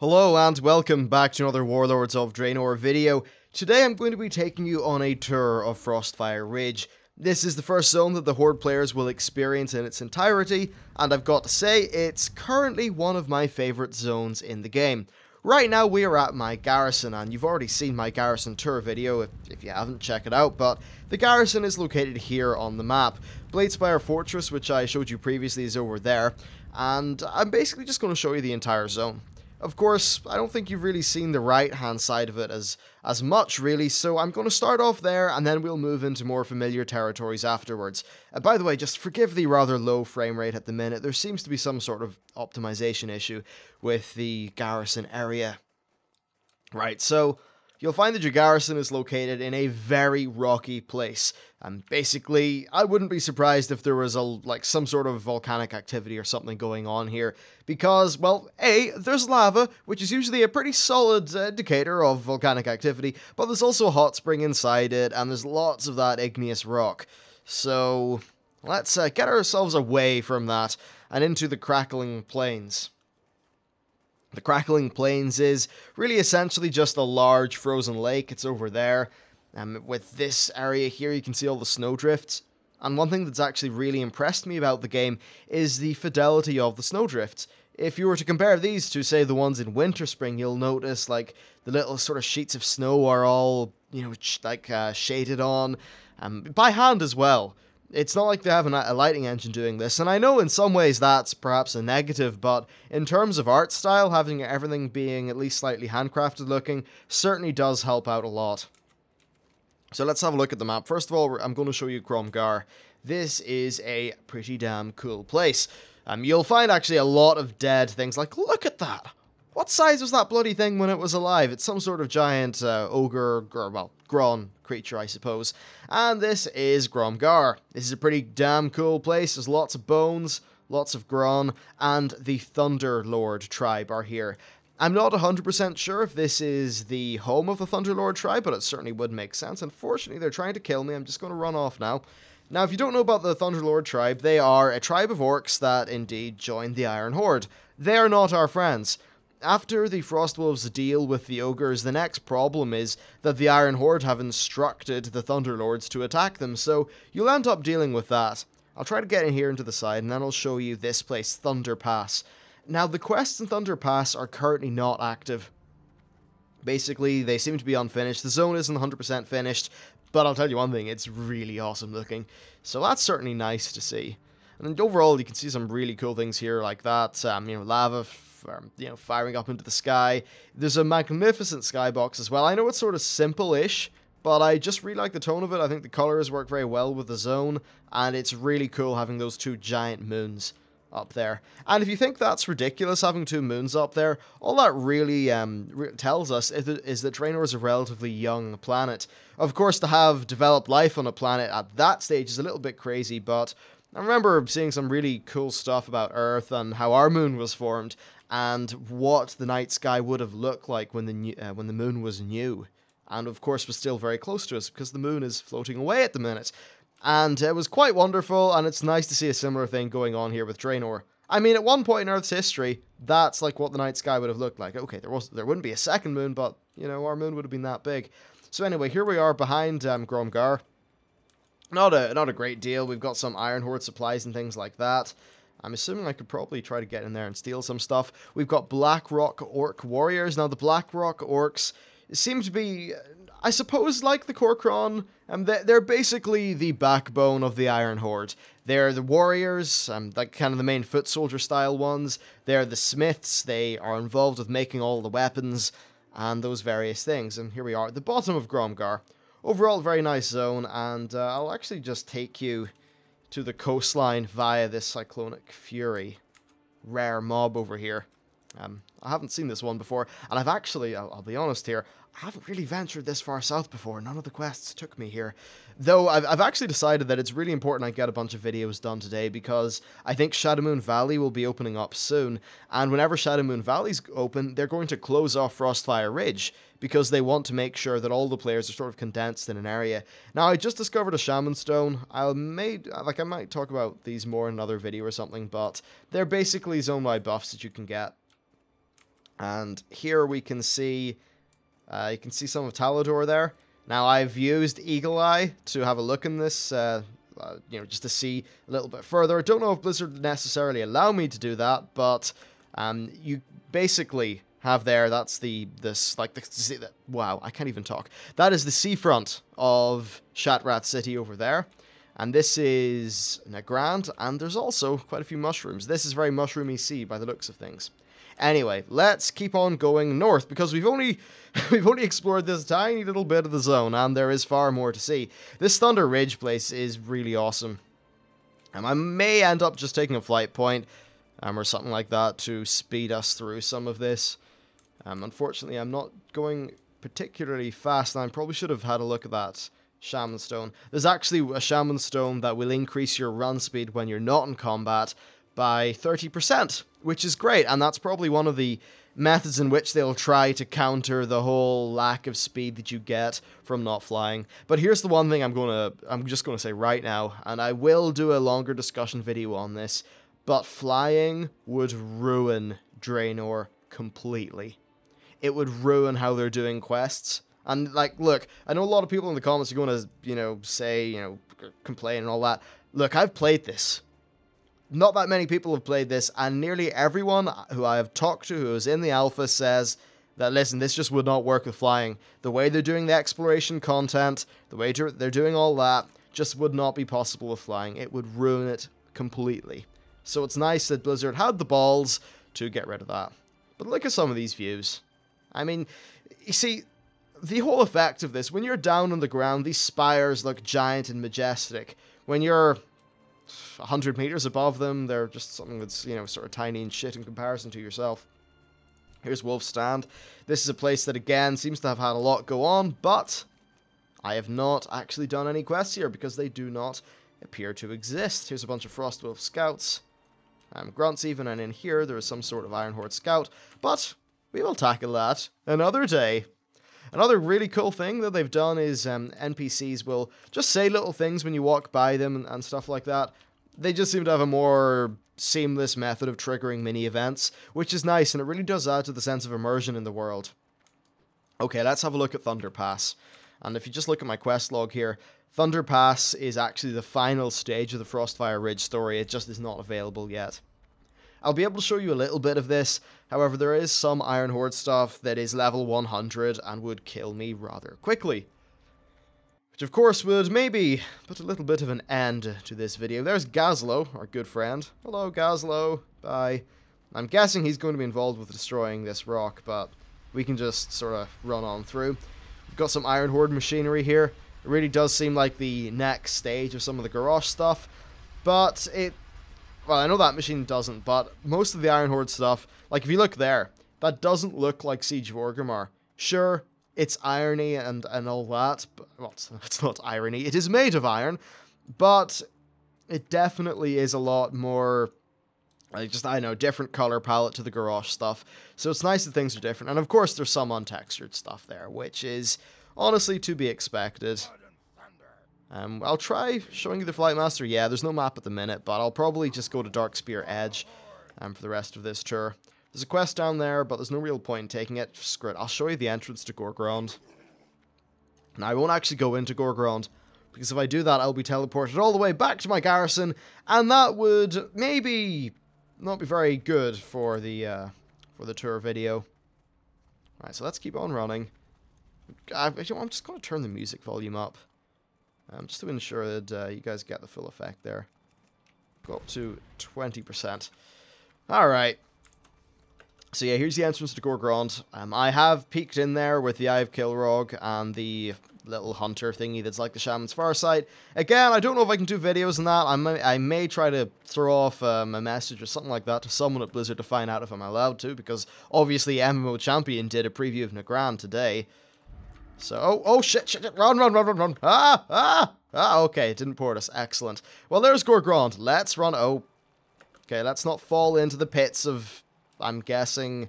Hello and welcome back to another Warlords of Draenor video. Today I'm going to be taking you on a tour of Frostfire Ridge. This is the first zone that the Horde players will experience in its entirety, and I've got to say, it's currently one of my favourite zones in the game. Right now we are at my garrison, and you've already seen my garrison tour video, if you haven't, check it out, but the garrison is located here on the map. Bladespire Fortress, which I showed you previously, is over there, and I'm basically just going to show you the entire zone. Of course, I don't think you've really seen the right-hand side of it as much, really, so I'm going to start off there, and then we'll move into more familiar territories afterwards. By the way, just forgive the rather low frame rate at the minute. There seems to be some sort of optimization issue with the garrison area. Right, so you'll find that your garrison is located in a very rocky place. And basically, I wouldn't be surprised if there was some sort of volcanic activity or something going on here. Because, well, A, there's lava, which is usually a pretty solid indicator of volcanic activity, but there's also a hot spring inside it, and there's lots of that igneous rock. So, let's get ourselves away from that and into the crackling plains. The Crackling Plains is really essentially just a large frozen lake. It's over there. With this area here, you can see all the snowdrifts. And one thing that's actually really impressed me about the game is the fidelity of the snowdrifts. If you were to compare these to, say, the ones in Winterspring, you'll notice, like, the little sort of sheets of snow are all, shaded on, by hand as well. It's not like they have a lighting engine doing this, and I know in some ways that's perhaps a negative, but in terms of art style, having everything being at least slightly handcrafted looking certainly does help out a lot. So let's have a look at the map. First of all, I'm going to show you Gromgar. This is a pretty damn cool place. You'll find actually a lot of dead things, like, look at that! What size was that bloody thing when it was alive? It's some sort of giant ogre, or, well, Gron creature, I suppose. And this is Gromgar. This is a pretty damn cool place. There's lots of bones, lots of Gron, and the Thunder Lord tribe are here. I'm not 100% sure if this is the home of the Thunder Lord tribe, but it certainly would make sense. Unfortunately, they're trying to kill me. I'm just going to run off now. Now, if you don't know about the Thunder Lord tribe, they are a tribe of orcs that indeed joined the Iron Horde. They are not our friends. After the Frostwolves deal with the ogres, the next problem is that the Iron Horde have instructed the Thunderlords to attack them, so you'll end up dealing with that. I'll try to get in here into the side, and then I'll show you this place, Thunder Pass. Now, the quests in Thunder Pass are currently not active. Basically, they seem to be unfinished. The zone isn't 100% finished, but I'll tell you one thing, it's really awesome looking. So that's certainly nice to see. And overall, you can see some really cool things here like that, lava, firing up into the sky. There's a magnificent skybox as well. I know it's sort of simple-ish, but I just really like the tone of it. I think the colors work very well with the zone, and it's really cool having those two giant moons up there. And if you think that's ridiculous, having two moons up there, all that really tells us is that Draenor is a relatively young planet. Of course, to have developed life on a planet at that stage is a little bit crazy, but I remember seeing some really cool stuff about Earth and how our moon was formed, and what the night sky would have looked like when the moon was new, and of course was still very close to us because the moon is floating away at the minute. And it was quite wonderful, and it's nice to see a similar thing going on here with Draenor. I mean, at one point in Earth's history, that's like what the night sky would have looked like. Okay, there wouldn't be a second moon, but our moon would have been that big. So anyway, here we are behind Gromgar. Not a great deal. We've got some Iron Horde supplies and things like that. I'm assuming I could probably try to get in there and steal some stuff. We've got Blackrock Orc Warriors. Now, the Blackrock Orcs seem to be, I suppose, like the Korkron. They're basically the backbone of the Iron Horde. They're the warriors, like kind of the main foot soldier style ones. They're the smiths. They are involved with making all the weapons and those various things. And here we are at the bottom of Gromgar. Overall, very nice zone, and I'll actually just take you to the coastline via this Cyclonic Fury rare mob over here. I haven't seen this one before, and I'll be honest here, I haven't really ventured this far south before. None of the quests took me here. Though I've actually decided that it's really important I get a bunch of videos done today, because I think Shadowmoon Valley will be opening up soon, and whenever Shadowmoon Valley's open, they're going to close off Frostfire Ridge, because they want to make sure that all the players are sort of condensed in an area. Now, I just discovered a Shaman Stone. I might talk about these more in another video or something, but they're basically zone-wide buffs that you can get. And here we can see, you can see some of Talador there. Now, I've used Eagle Eye to have a look in this, you know, just to see a little bit further. I don't know if Blizzard necessarily allow me to do that, but you basically have there, that's wow, I can't even talk. That is the seafront of Shatrat City over there. And this is Nagrand, and there's also quite a few mushrooms. This is very mushroomy sea by the looks of things. Anyway, let's keep on going north, because we've only explored this tiny little bit of the zone, and there is far more to see. This Thunder Ridge place is really awesome. I may end up just taking a flight point, or something like that, to speed us through some of this. Unfortunately, I'm not going particularly fast, and I probably should have had a look at that Shaman Stone. There's actually a Shaman Stone that will increase your run speed when you're not in combat by 30%, which is great, and that's probably one of the methods in which they'll try to counter the whole lack of speed that you get from not flying. But here's the one thing I'm just gonna say right now, and I will do a longer discussion video on this, but flying would ruin Draenor completely. It would ruin how they're doing quests. And, like, look, I know a lot of people in the comments are going to, you know, say, you know, complain and all that. Look, I've played this. Not that many people have played this, and nearly everyone who I have talked to who is in the alpha says that, listen, this just would not work with flying. The way they're doing the exploration content, the way they're doing all that, just would not be possible with flying. It would ruin it completely. So it's nice that Blizzard had the balls to get rid of that. But look at some of these views. I mean, you see, the whole effect of this, when you're down on the ground, these spires look giant and majestic. When you're 100 meters above them, they're just something that's, you know, sort of tiny and shit in comparison to yourself. Here's Wolf's Stand. This is a place that, again, seems to have had a lot go on, but I have not actually done any quests here because they do not appear to exist. Here's a bunch of Frostwolf scouts. Grunts even, and in here there is some sort of Iron Horde scout, but we will tackle that another day. Another really cool thing that they've done is NPCs will just say little things when you walk by them and stuff like that. They just seem to have a more seamless method of triggering mini-events, which is nice, and it really does add to the sense of immersion in the world. Okay, let's have a look at Thunder Pass. And if you just look at my quest log here, Thunder Pass is actually the final stage of the Frostfire Ridge story. It just is not available yet. I'll be able to show you a little bit of this, however there is some Iron Horde stuff that is level 100 and would kill me rather quickly. Which of course would maybe put a little bit of an end to this video. There's Gazlo, our good friend. Hello Gazlo, bye. I'm guessing he's going to be involved with destroying this rock, but we can just sort of run on through. We've got some Iron Horde machinery here. It really does seem like the next stage of some of the garage stuff, but well, I know that machine doesn't, but most of the Iron Horde stuff, like if you look there, that doesn't look like Siege of Orgrimmar. Sure, it's irony and all that, but, well, it's not irony, it is made of iron, but it definitely is a lot more, like just, I don't know, different color palette to the garage stuff, so it's nice that things are different, and of course there's some untextured stuff there, which is honestly to be expected. I'll try showing you the Flightmaster. Yeah, there's no map at the minute, but I'll probably just go to Darkspear Edge for the rest of this tour. There's a quest down there, but there's no real point in taking it. Screw it, I'll show you the entrance to Gorgrond. Now, I won't actually go into Gorgrond, because if I do that, I'll be teleported all the way back to my garrison, and that would maybe not be very good for the tour video. Alright, so let's keep on running. I'm just going to turn the music volume up. Just to ensure that you guys get the full effect there. Go up to 20%. Alright. So yeah, here's the entrance to Gorgrond. I have peeked in there with the Eye of Kilrog and the little hunter thingy that's like the Shaman's Farsight. Again, I don't know if I can do videos on that. I may try to throw off a message or something like that to someone at Blizzard to find out if I'm allowed to, because obviously MMO Champion did a preview of Nagrand today. So, oh shit, run. Okay, it didn't port us, excellent. Well, there's Gorgrond, let's run, okay, let's not fall into the pits of, I'm guessing,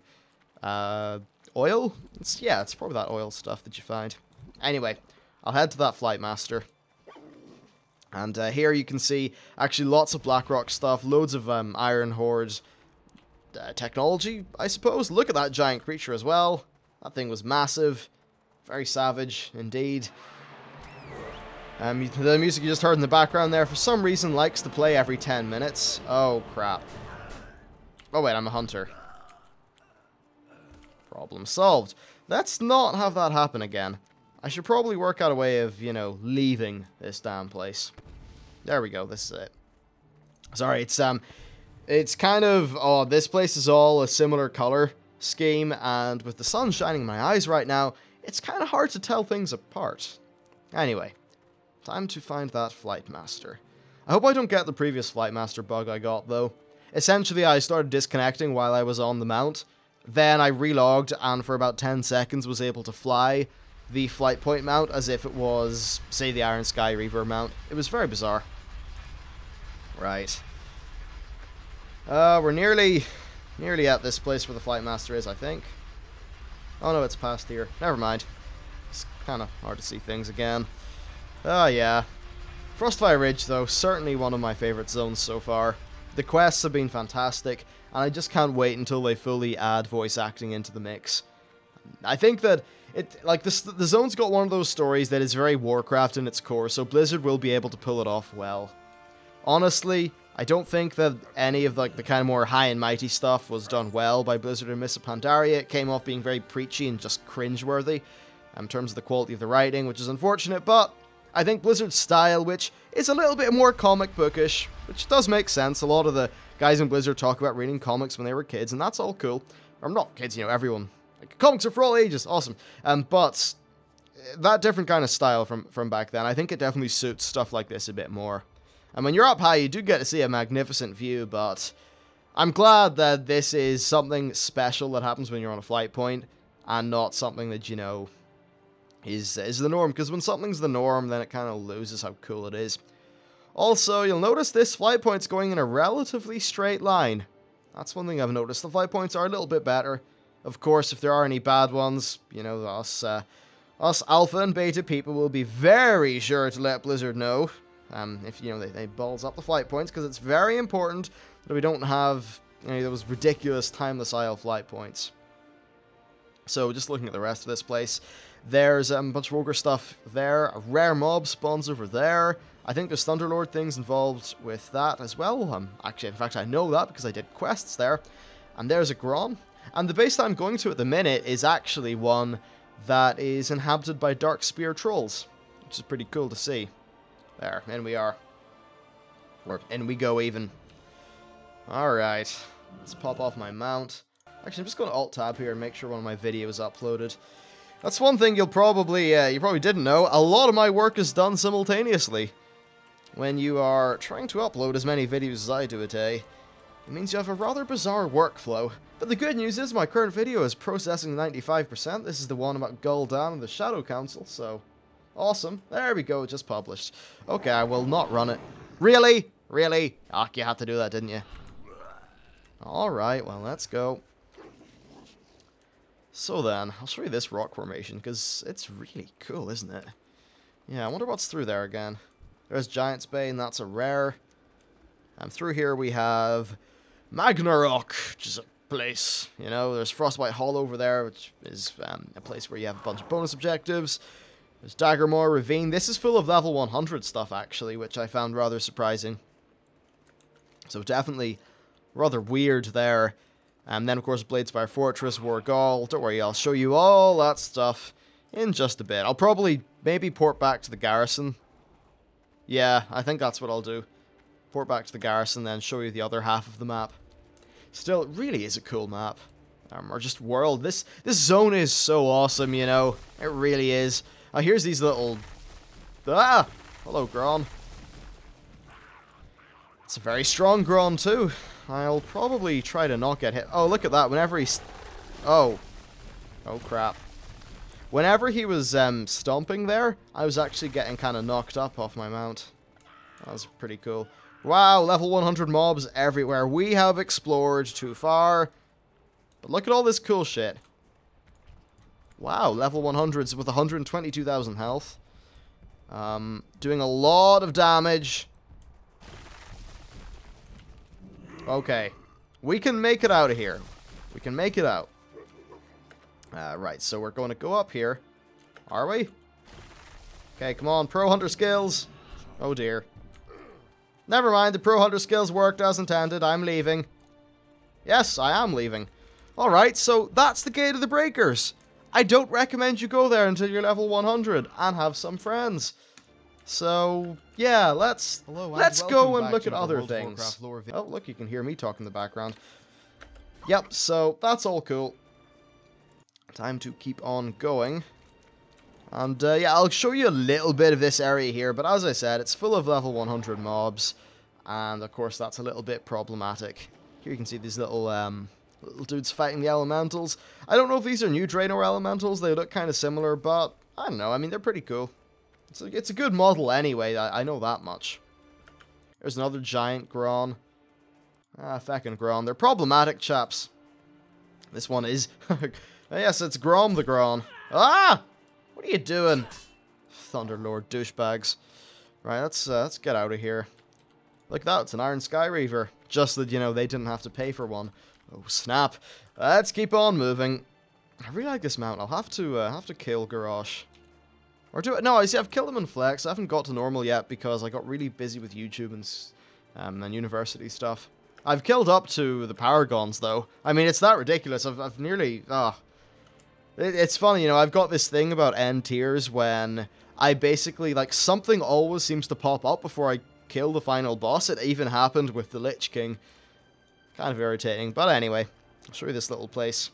oil? Yeah, it's probably that oil stuff that you find. Anyway, I'll head to that Flightmaster. And here you can see, actually lots of Blackrock stuff, loads of Iron Horde technology, I suppose. Look at that giant creature as well. That thing was massive. Very savage, indeed. The music you just heard in the background there, for some reason, likes to play every 10 minutes. Oh, crap. Oh, wait, I'm a hunter. Problem solved. Let's not have that happen again. I should probably work out a way of, you know, leaving this damn place. There we go, this is it. Sorry, it's kind of, oh, this place is all a similar color scheme, and with the sun shining in my eyes right now, it's kind of hard to tell things apart. Anyway, time to find that Flight Master. I hope I don't get the previous Flight Master bug I got, though. Essentially, I started disconnecting while I was on the mount. Then I relogged, and for about 10 seconds was able to fly the flight point mount as if it was, say, the Iron Sky Reaver mount. It was very bizarre. Right. We're nearly at this place where the Flight Master is, I think. Oh no, it's past here. Never mind. It's kind of hard to see things again. Oh yeah. Frostfire Ridge, though, certainly one of my favorite zones so far. The quests have been fantastic, and I just can't wait until they fully add voice acting into the mix. I think that the zone's got one of those stories that is very Warcraft in its core, so Blizzard will be able to pull it off well. Honestly, I don't think that any of the kind of more high and mighty stuff was done well by Blizzard and Mists of Pandaria. It came off being very preachy and just cringeworthy in terms of the quality of the writing, which is unfortunate, but I think Blizzard's style, which is a little bit more comic bookish, which does make sense. A lot of the guys in Blizzard talk about reading comics when they were kids, and that's all cool. Or not kids, you know, everyone. Like, comics are for all ages, awesome. But that different kind of style from back then, I think it definitely suits stuff like this a bit more. And when you're up high, you do get to see a magnificent view, but I'm glad that this is something special that happens when you're on a flight point, and not something that, you know, is the norm, because when something's the norm, then it kind of loses how cool it is. Also, you'll notice this flight point's going in a relatively straight line. That's one thing I've noticed. The flight points are a little bit better. Of course, if there are any bad ones, you know, us alpha and beta people will be very sure to let Blizzard know. If, you know, they balls up the flight points, because it's very important that we don't have any of those ridiculous timeless IL flight points. So, just looking at the rest of this place, there's a bunch of ogre stuff there. A rare mob spawns over there. I think there's Thunderlord things involved with that as well. Actually, in fact, I know that because I did quests there. And there's a Gron. And the base that I'm going to at the minute is actually one that is inhabited by Dark Spear Trolls, which is pretty cool to see. There, in we are. Or in we go, even. Alright, let's pop off my mount. Actually, I'm just going to Alt-Tab here and make sure one of my videos is uploaded. That's one thing you probably didn't know. A lot of my work is done simultaneously. When you are trying to upload as many videos as I do a day, it means you have a rather bizarre workflow. But the good news is my current video is processing 95%. This is the one about Gul'dan and the Shadow Council, so awesome. There we go, just published. Okay, I will not run it. Really? Really? Ah, you had to do that, didn't you? Alright, well, let's go. So then, I'll show you this rock formation, because it's really cool, isn't it? Yeah, I wonder what's through there again. There's Giant's Bane, that's a rare. And through here we have Magnarok, which is a place, you know. There's Frostbite Hall over there, which is a place where you have a bunch of bonus objectives. There's Daggermore Ravine. This is full of level 100 stuff, actually, which I found rather surprising. So definitely rather weird there. And then, of course, Bladespire Fortress, Wargall. Don't worry, I'll show you all that stuff in just a bit. I'll probably maybe port back to the garrison. Yeah, I think that's what I'll do. Port back to the garrison, then show you the other half of the map. Still, it really is a cool map. Or just world. This zone is so awesome, you know. It really is. Here's these little... Ah! Hello, Gron. It's a very strong Gron, too. I'll probably try to not get hit. Oh, look at that. Whenever he's... Oh. Oh, crap. Whenever he was stomping there, I was actually getting kind of knocked up off my mount. That was pretty cool. Wow, level 100 mobs everywhere. We have explored too far. But look at all this cool shit. Wow, level 100s with 122,000 health. Doing a lot of damage. Okay. We can make it out of here. We can make it out. Right, so we're going to go up here. Are we? Okay, come on. Pro Hunter skills. Oh, dear. Never mind. The Pro Hunter skills worked as intended. I'm leaving. Yes, I am leaving. Alright, so that's the Gate of the Breakers. I don't recommend you go there until you're level 100 and have some friends. So, yeah, let's go and look at other things. Oh, look, you can hear me talk in the background. Yep, so that's all cool. Time to keep on going. And, yeah, I'll show you a little bit of this area here, but as I said, it's full of level 100 mobs. And, of course, that's a little bit problematic. Here you can see these little dudes fighting the elementals. I don't know if these are new Draenor elementals. They look kind of similar, but I don't know. I mean, they're pretty cool. It's a good model anyway. I know that much. There's another giant Gron. Ah, feckin' Gron. They're problematic, chaps. This one is. Yes, it's Grom the Gron. Ah! What are you doing? Thunderlord douchebags. Right, let's get out of here. Look at that, it's an Iron Sky Reaver. Just that, you know, they didn't have to pay for one. Oh, snap. Let's keep on moving. I really like this mount. I'll have to kill Garrosh. Or do it. No, I see, I've killed him in Flex. I haven't got to normal yet because I got really busy with YouTube and university stuff. I've killed up to the Paragons, though. I mean, it's that ridiculous. I've nearly... It's funny, you know, I've got this thing about end tiers when I basically, like, something always seems to pop up before I kill the final boss. It even happened with the Lich King. Kind of irritating. But anyway, I'll show you this little place,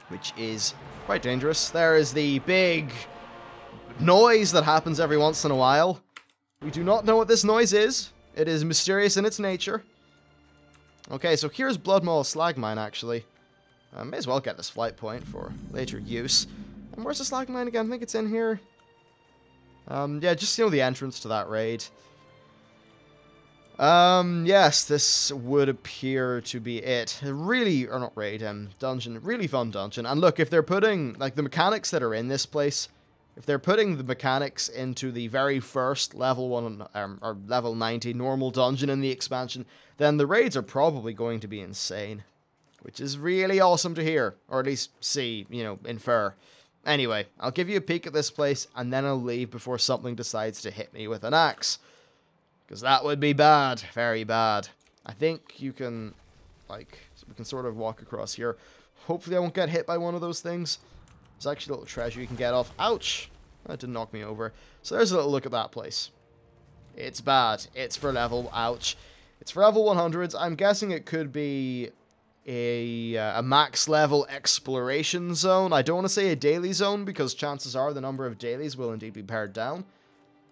which is quite dangerous. There is the big noise that happens every once in a while. We do not know what this noise is. It is mysterious in its nature. Okay, so here's Bloodmaw Slag Mine, actually. I may as well get this flight point for later use. And where's the Slag Mine again? I think it's in here. Yeah, just, you know, the entrance to that raid. Yes, this would appear to be it. Really, or not raid, dungeon. Really fun dungeon. And look, if they're putting, like, the mechanics that are in this place, if they're putting the mechanics into the very first level 1, or level 90 normal dungeon in the expansion, then the raids are probably going to be insane. Which is really awesome to hear, or at least see, you know, infer. Anyway, I'll give you a peek at this place, and then I'll leave before something decides to hit me with an axe. Because that would be bad. Very bad. I think you can, like, we can sort of walk across here. Hopefully I won't get hit by one of those things. There's actually a little treasure you can get off. Ouch! That did knock me over. So there's a little look at that place. It's bad. It's for level, ouch. It's for level 100s. I'm guessing it could be a max level exploration zone. I don't want to say a daily zone because chances are the number of dailies will indeed be pared down.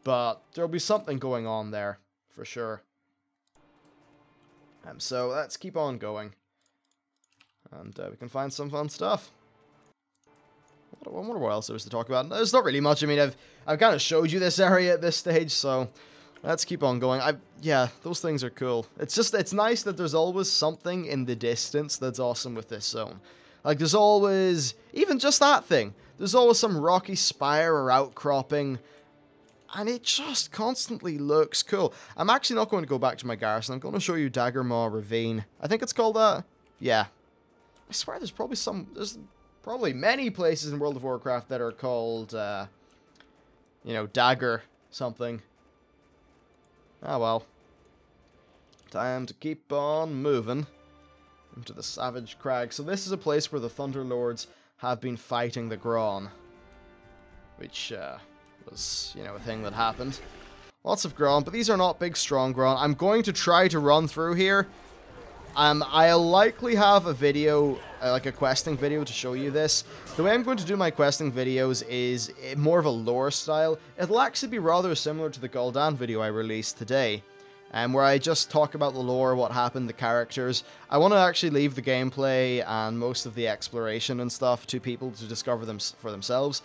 But there'll be something going on there, for sure. So let's keep on going. And we can find some fun stuff. I wonder what else there is to talk about. There's not really much. I mean, I've kind of showed you this area at this stage, so let's keep on going. Yeah, those things are cool. It's nice that there's always something in the distance that's awesome with this zone. Like, there's always, even just that thing, there's always some rocky spire or outcropping, and it just constantly looks cool. I'm actually not going to go back to my garrison. I'm going to show you Daggermaw Ravine. I think it's called that. Yeah. I swear there's probably many places in World of Warcraft that are called, you know, Dagger something. Ah, well. Time to keep on moving into the Savage Crag. So this is a place where the Thunderlords have been fighting the Gron, which was, you know, a thing that happened. Lots of Gron, but these are not big, strong Gron. I'm going to try to run through here. I'll likely have a video, like a questing video to show you this. The way I'm going to do my questing videos is more of a lore style. It'll actually be rather similar to the Gul'dan video I released today, where I just talk about the lore, what happened, the characters. I want to actually leave the gameplay and most of the exploration and stuff to people to discover them for themselves.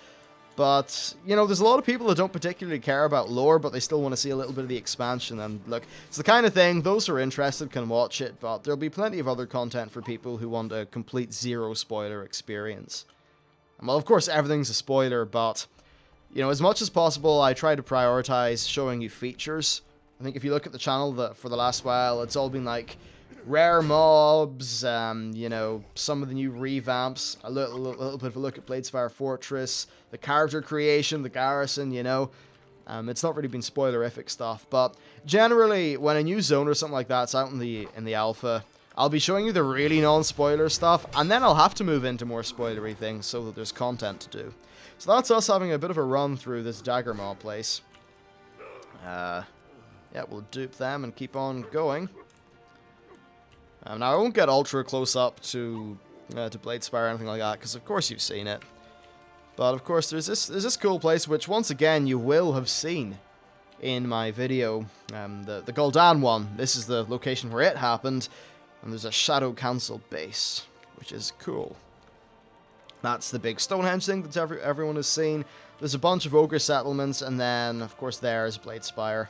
But, you know, there's a lot of people that don't particularly care about lore, but they still want to see a little bit of the expansion. And look, it's the kind of thing, those who are interested can watch it, but there'll be plenty of other content for people who want a complete zero spoiler experience. And well, of course, everything's a spoiler, but, you know, as much as possible, I try to prioritize showing you features. I think if you look at the channel for the last while, it's all been like rare mobs, you know, some of the new revamps, a little bit of a look at Bladespire Fortress, the character creation, the garrison, you know. It's not really been spoilerific stuff, but generally, when a new zone or something like that's out in the alpha, I'll be showing you the really non-spoiler stuff, and then I'll have to move into more spoilery things so that there's content to do. So that's us having a bit of a run through this dagger mob place. Yeah, we'll dupe them and keep on going. Now, I won't get ultra close up to Bladespire or anything like that, because of course you've seen it. But of course, there's this cool place, which once again you will have seen in my video, the Gul'dan one. This is the location where it happened, and there's a Shadow Council base, which is cool. That's the big Stonehenge thing that everyone has seen. There's a bunch of ogre settlements, and then of course there's Bladespire.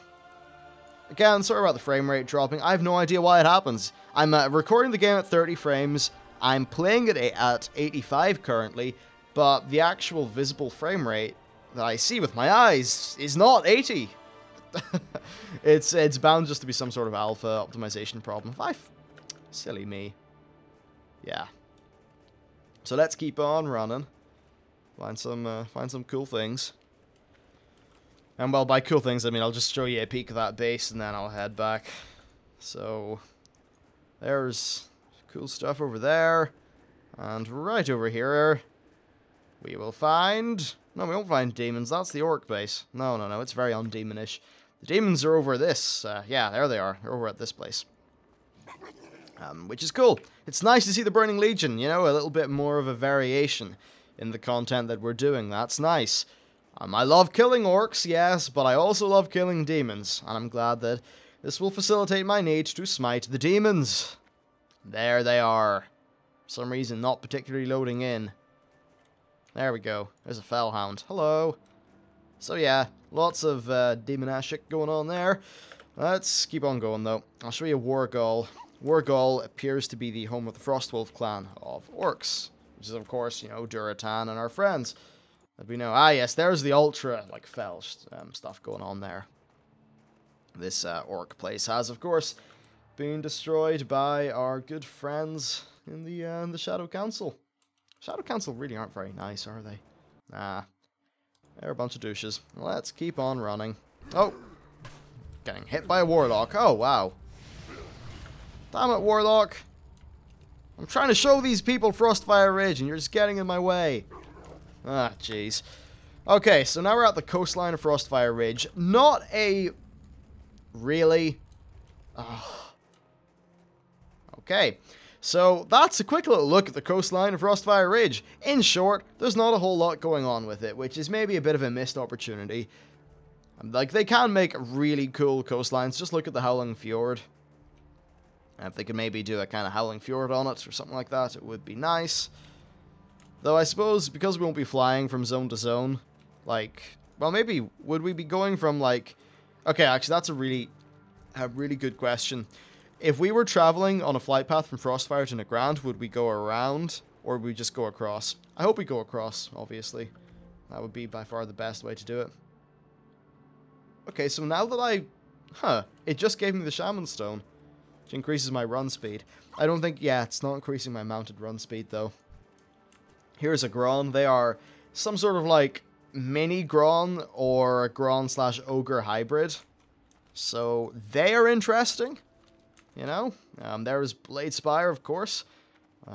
Again, sorry about the frame rate dropping. I have no idea why it happens. I'm recording the game at 30 frames. I'm playing it at 85 currently. But the actual visible frame rate that I see with my eyes is not 80. It's bound just to be some sort of alpha optimization problem. Silly me. Yeah. So let's keep on running. Find some cool things. And well, by cool things I mean I'll just show you a peek of that base and then I'll head back. So there's cool stuff over there, and right over here. We will find... No, we won't find demons. That's the orc base. No. It's very undemonish. The demons are over this. Yeah, there they are. They're over at this place. Which is cool. It's nice to see the Burning Legion, you know, a little bit more of a variation in the content that we're doing. That's nice. I love killing orcs, yes, but I also love killing demons. And I'm glad that this will facilitate my need to smite the demons. There they are. For some reason, not particularly loading in. There we go. There's a Fellhound. Hello. So yeah, lots of demon-ass shit going on there. Let's keep on going though. I'll show you Wargol. Wargol appears to be the home of the Frostwolf clan of orcs, which is of course, you know, Duratan and our friends that we know. Ah yes, there's the ultra, like, fell stuff going on there. This orc place has, of course, been destroyed by our good friends in the Shadow Council. Shadow Council really aren't very nice, are they? Nah. They're a bunch of douches. Let's keep on running. Oh! Getting hit by a Warlock. Oh, wow. Damn it, Warlock! I'm trying to show these people Frostfire Ridge, and you're just getting in my way. Ah, jeez. Okay, so now we're at the coastline of Frostfire Ridge. Not a... Really? Oh. Okay. So, that's a quick little look at the coastline of Frostfire Ridge. In short, there's not a whole lot going on with it, which is maybe a bit of a missed opportunity. Like, they can make really cool coastlines. Just look at the Howling Fjord. If they could maybe do a kind of Howling Fjord on it or something like that, it would be nice. Though I suppose, because we won't be flying from zone to zone, like, well, maybe, would we be going from, like... Okay, actually, that's a really good question. If we were traveling on a flight path from Frostfire to Nagrand, would we go around, or would we just go across? I hope we go across, obviously. That would be by far the best way to do it. Okay, so now that it just gave me the Shaman Stone, which increases my run speed. I don't think, yeah, it's not increasing my mounted run speed, though. Here's a Gron. They are some sort of, like, mini Gron, or a Gron/Ogre hybrid. So, they are interesting. You know, there's Bladespire, of course.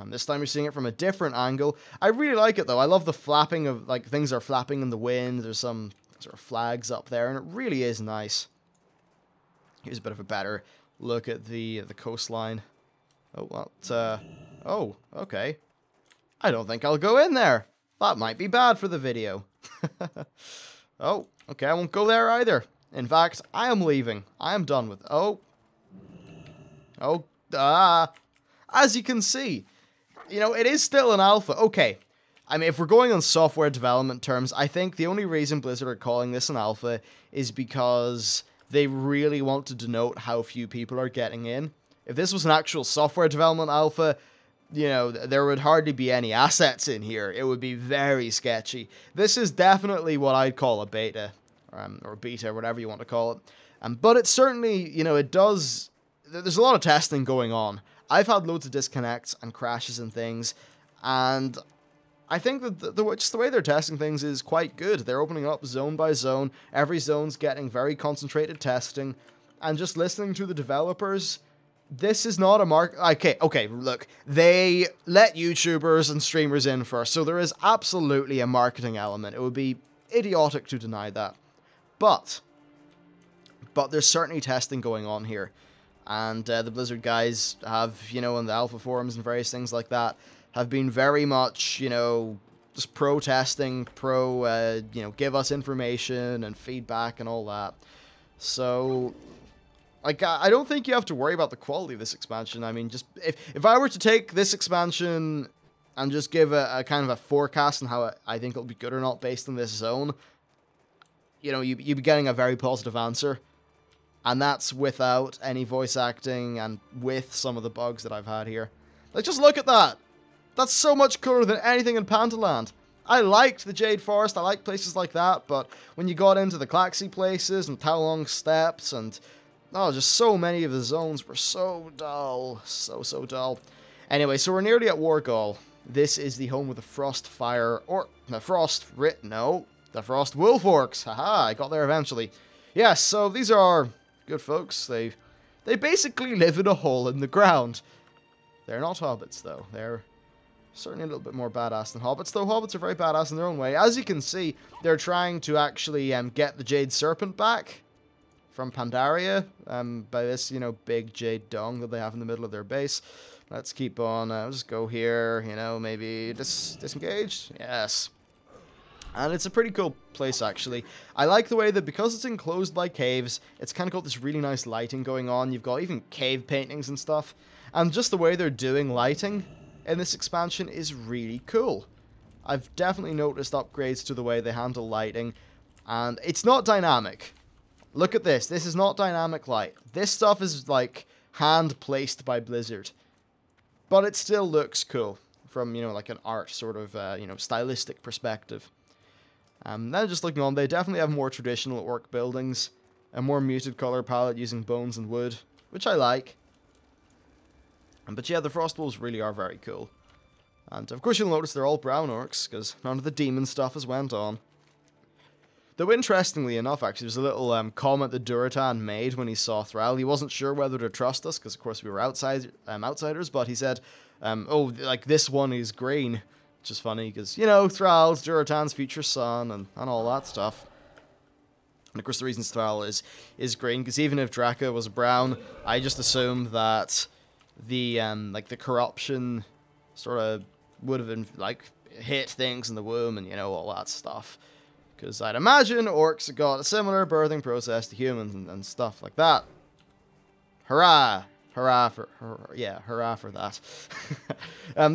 This time you're seeing it from a different angle. I really like it, though. I love the flapping of, like, things are flapping in the wind. There's some sort of flags up there, and it really is nice. Here's a bit of a better look at the coastline. Oh, what? Oh, okay. I don't think I'll go in there. That might be bad for the video. Oh, okay, I won't go there either. In fact, I am leaving. I am done with... As you can see, you know, it is still an alpha. Okay, I mean, if we're going on software development terms, I think the only reason Blizzard are calling this an alpha is because they really want to denote how few people are getting in. If this was an actual software development alpha, you know, there would hardly be any assets in here. It would be very sketchy. This is definitely what I'd call a beta, or beta, whatever you want to call it. But it certainly, you know, it does there's a lot of testing going on. I've had loads of disconnects and crashes and things, and I think that just the way they're testing things is quite good. They're opening up zone by zone. Every zone's getting very concentrated testing, and just listening to the developers, this is not a okay, look, they let YouTubers and streamers in first, so there is absolutely a marketing element. It would be idiotic to deny that. But there's certainly testing going on here. And the Blizzard guys have, you know, on the alpha forums and various things like that, have been very much, you know, just pro-testing, you know, give us information and feedback and all that. So, like, I don't think you have to worry about the quality of this expansion. I mean, just, if I were to take this expansion and just give a kind of a forecast on how I think it'll be good or not based on this zone, you know, you'd be getting a very positive answer. And that's without any voice acting and with some of the bugs that I've had here. Like, just look at that! That's so much cooler than anything in Pantaland. I liked the Jade Forest, I liked places like that, but when you got into the Klaxi places and Taolong Steppes and, oh, just so many of the zones were so dull. So dull. Anyway, so we're nearly at Wargall. This is the home of the Frostfire, or the Frost Wolf Orcs. Haha, I got there eventually. Yes, so these are good folks. They basically live in a hole in the ground. They're not hobbits, though. They're certainly a little bit more badass than hobbits, though hobbits are very badass in their own way. As you can see, they're trying to actually get the Jade Serpent back from Pandaria by this, you know, big jade dong that they have in the middle of their base. Let's keep on. I'll just go here, you know, maybe disengage. Yes. And it's a pretty cool place, actually. I like the way that because it's enclosed by caves, it's kind of got this really nice lighting going on. You've got even cave paintings and stuff. And just the way they're doing lighting in this expansion is really cool. I've definitely noticed upgrades to the way they handle lighting. And it's not dynamic. Look at this. This is not dynamic light. This stuff is, like, hand-placed by Blizzard. But it still looks cool from, you know, like an art sort of, you know, stylistic perspective. Then just looking on, they definitely have more traditional orc buildings, a more muted color palette using bones and wood, which I like. But yeah, the Frost Wolves really are very cool. And of course you'll notice they're all brown orcs, because none of the demon stuff has went on. Though interestingly enough, actually, there's a little comment that Duratan made when he saw Thrall. He wasn't sure whether to trust us, because of course we were outsiders, but he said, oh, like this one is green. Which is funny, because, you know, Thrall's Duratan's future son, and all that stuff. And of course the reason Thrall is green, because even if Draka was brown, I just assumed that the, like, the corruption sort of would have been, like, hit things in the womb, and, you know, all that stuff. Because I'd imagine orcs have got a similar birthing process to humans and stuff like that. Hurrah! Hurrah for that.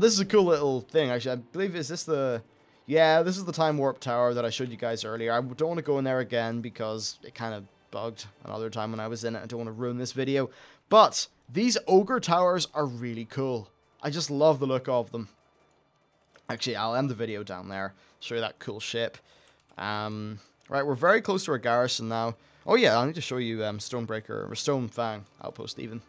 This is a cool little thing, actually. I believe, is this the... Yeah, this is the Time Warp Tower that I showed you guys earlier. I don't want to go in there again because it kind of bugged another time when I was in it. I don't want to ruin this video. But these Ogre Towers are really cool. I just love the look of them. Actually, I'll end the video down there. Show you that cool ship. Right, we're very close to our garrison now. Oh yeah, I need to show you Stonebreaker, or Stonefang Outpost even.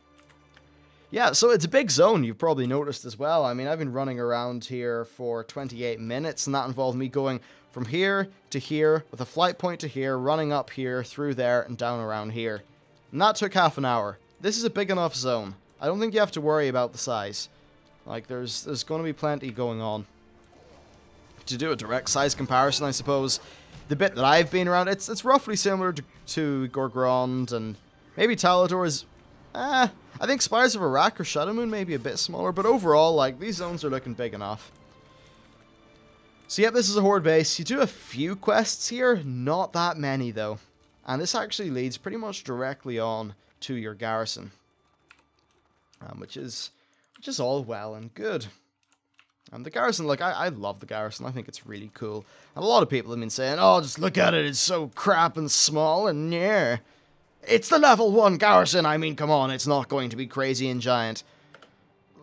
Yeah, so it's a big zone, you've probably noticed as well. I mean, I've been running around here for 28 minutes, and that involved me going from here to here, with a flight point to here, running up here, through there, and down around here. And that took half an hour. This is a big enough zone. I don't think you have to worry about the size. Like, there's going to be plenty going on. To do a direct size comparison, I suppose, the bit that I've been around, it's roughly similar to Gorgrond, and maybe Talador is... I think Spires of Iraq or Shadowmoon may be a bit smaller, but overall, like, these zones are looking big enough. So yeah, this is a horde base. You do a few quests here, not that many though. And this actually leads pretty much directly on to your garrison. Which is all well and good. And the garrison, like, I love the garrison. I think it's really cool. And a lot of people have been saying, oh, just look at it, it's so crap and small, and yeah. It's the level 1 garrison, I mean, come on, it's not going to be crazy and giant.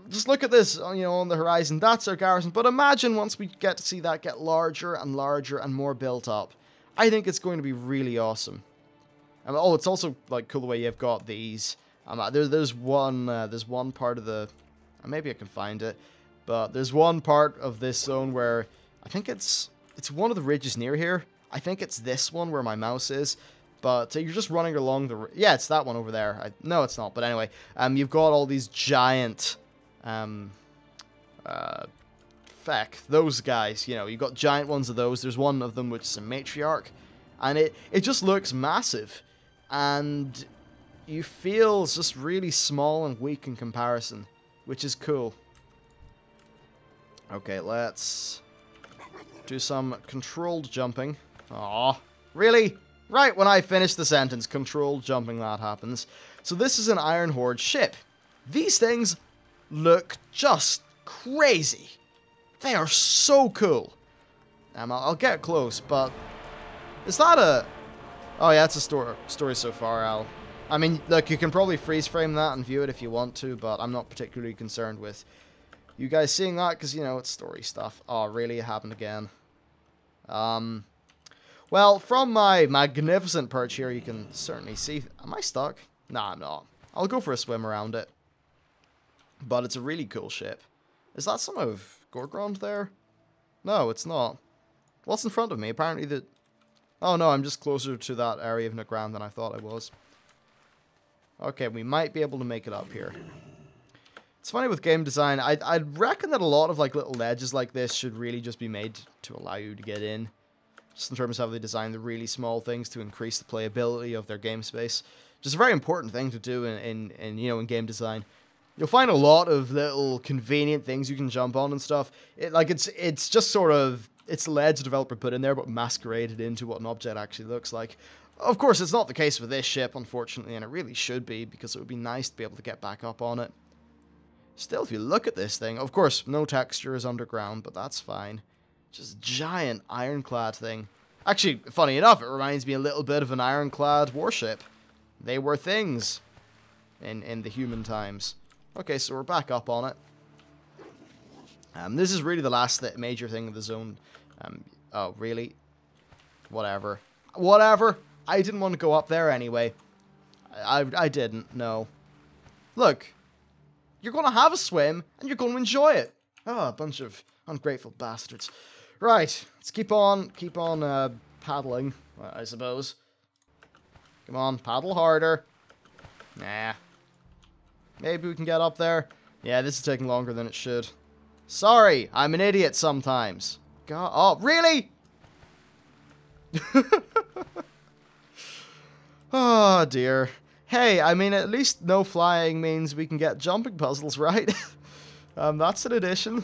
Just look at this, you know, on the horizon, that's our garrison, but imagine once we get to see that get larger and larger and more built up. I think it's going to be really awesome. And oh, it's also, like, cool the way you've got these There's one part of the... maybe I can find it. But there's one part of this zone where... I think it's one of the ridges near here. I think it's this one where my mouse is. But you're just running along the... Yeah, it's that one over there. No, it's not. But anyway, you've got all these giant... those guys, you know, you've got giant ones of those. There's one of them which is a matriarch. And it just looks massive. And you feel just really small and weak in comparison. Which is cool. Okay, let's do some controlled jumping. Aw, really? Right when I finish the sentence, controlled jumping, that happens. So this is an Iron Horde ship. These things look just crazy. They are so cool. I'll get close, but... Is that a... Oh yeah, it's a story so far, Al. I mean, look, you can probably freeze frame that and view it if you want to, but I'm not particularly concerned with you guys seeing that, because, you know, it's story stuff. Oh, really? It happened again. Well, from my magnificent perch here, you can certainly see... Am I stuck? Nah, I'm not. I'll go for a swim around it. But it's a really cool ship. Is that some of Gorgrond there? No, it's not. What's in front of me? Apparently the... Oh no, I'm just closer to that area of Nagrand than I thought I was. Okay, we might be able to make it up here. It's funny with game design, I'd reckon that a lot of like little ledges like this should really just be made to allow you to get in. Just in terms of how they design the really small things to increase the playability of their game space. Just a very important thing to do in game design. You'll find a lot of little convenient things you can jump on and stuff. It's just sort of... It's a ledge the developer put in there, but masqueraded into what an object actually looks like. Of course, it's not the case with this ship, unfortunately, and it really should be, because it would be nice to be able to get back up on it. Still, if you look at this thing, of course, no texture is underground, but that's fine. Just giant ironclad thing. Actually, funny enough, it reminds me a little bit of an ironclad warship. They were things in the human times. Okay, so we're back up on it. This is really the last major thing of the zone. Oh, really? Whatever. Whatever! I didn't want to go up there anyway. I didn't, no. Look. You're going to have a swim, and you're going to enjoy it. Oh, a bunch of ungrateful bastards. Right, let's keep on paddling, I suppose. Come on, paddle harder. Nah. Maybe we can get up there. Yeah, this is taking longer than it should. Sorry, I'm an idiot sometimes. God, oh, really? Oh, dear. Hey, I mean, at least no flying means we can get jumping puzzles, right? That's an addition.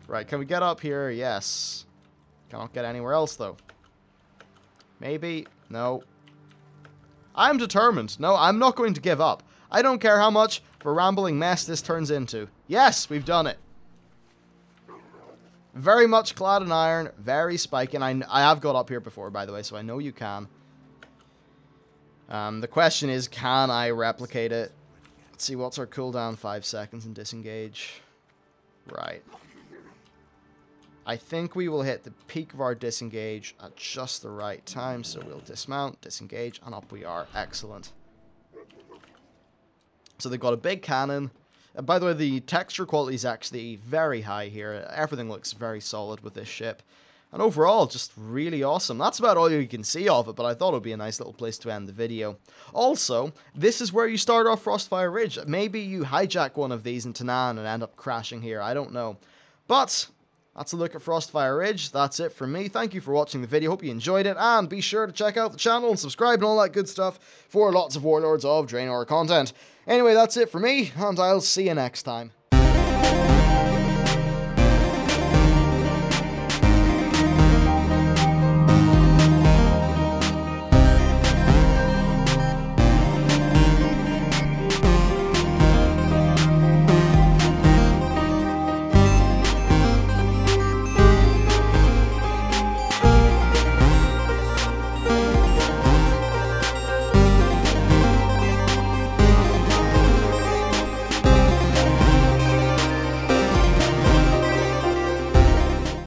Right, can we get up here? Yes. Cannot get anywhere else, though. Maybe. No. I'm determined. No, I'm not going to give up. I don't care how much of a rambling mess this turns into. Yes, we've done it. Very much clad in iron, very spiky, and I have got up here before, by the way, so I know you can. The question is, can I replicate it? Let's see, what's our cooldown? 5 seconds and disengage. Right. I think we will hit the peak of our disengage at just the right time, so we'll dismount, disengage, and up we are. Excellent. So they've got a big cannon. By the way, the texture quality is actually very high here. Everything looks very solid with this ship. And overall, just really awesome. That's about all you can see of it, but I thought it would be a nice little place to end the video. Also, this is where you start off Frostfire Ridge. Maybe you hijack one of these in Tanaan and end up crashing here. I don't know. But that's a look at Frostfire Ridge. That's it from me. Thank you for watching the video. Hope you enjoyed it. And be sure to check out the channel and subscribe and all that good stuff for lots of Warlords of Draenor content. Anyway, that's it for me, and I'll see you next time.